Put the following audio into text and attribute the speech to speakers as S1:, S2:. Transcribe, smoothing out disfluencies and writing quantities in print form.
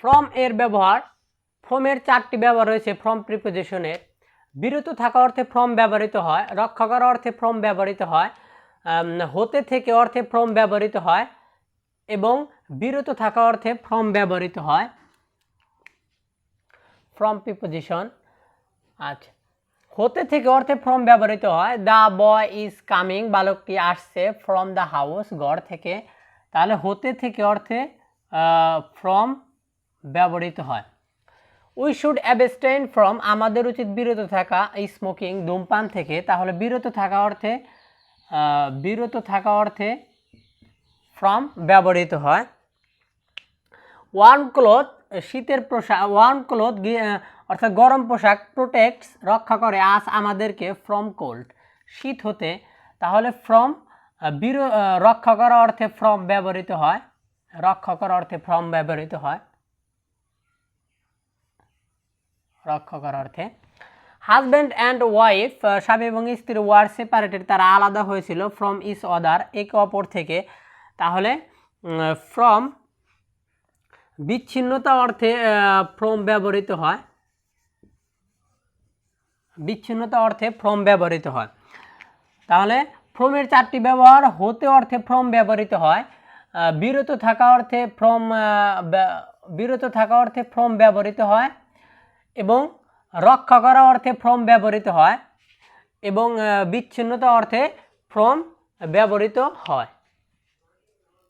S1: From এর ব্যবহার, ফ্রমের চারটি ব্যবহার রয়েছে ফ্রম প্রিপোজিশনের। বিরত থাকা অর্থে ফ্রম ব্যবহৃত হয়, রক্ষা করা অর্থে ফ্রম ব্যবহৃত হয়, হতে থেকে অর্থে ফ্রম ব্যবহৃত হয় এবং বিরত থাকা অর্থে ফ্রম ব্যবহৃত হয় ফ্রম প্রিপোজিশন। আচ্ছা, হতে থেকে অর্থে ফ্রম ব্যবহৃত হয়, দ্য বয় ইজ কামিং, বালকটি আসছে, ফ্রম দ্য হাউস, ঘর থেকে। তাহলে হতে থেকে অর্থে ফ্রম ব্যবহৃত হয়। উই শুড অ্যাবস্টেইন ফ্রম, আমাদের উচিত বিরত থাকা, স্মোকিং, ধূমপান থেকে। তাহলে বিরত থাকা অর্থে ফ্রম ব্যবহৃত হয়। ওয়ার্ম ক্লোথ, শীতের পোশাক, ওয়ার্ম ক্লোথ অর্থাৎ গরম পোশাক, প্রোটেক্টস, রক্ষা করে, আস, আমাদেরকে, ফ্রম কোল্ড, শীত হতে। তাহলে ফ্রম রক্ষা করা অর্থে ফ্রম ব্যবহৃত হয়, রক্ষা করা অর্থে ফ্রম ব্যবহৃত হয়, রক্ষা করার অর্থে। হাজব্যান্ড অ্যান্ড ওয়াইফ, স্বামী এবং স্ত্রী, ওয়ার সেপারেটেড, তারা আলাদা হয়েছিল, ফ্রম ইচ অদার, একে অপর থেকে। তাহলে ফ্রম বিচ্ছিন্নতা অর্থে ফ্রম ব্যবহৃত হয়, বিচ্ছিন্নতা অর্থে ফ্রম ব্যবহৃত হয়। তাহলে ফ্রমের চারটি ব্যবহার, হতে অর্থে ফ্রম ব্যবহৃত হয়, বিরত থাকা অর্থে ফ্রম ব্যবহৃত হয় এবং রক্ষা করা অর্থে ফ্রম ব্যবহৃত হয় এবং বিচ্ছিন্নতা অর্থে ফ্রম ব্যবহৃত হয়।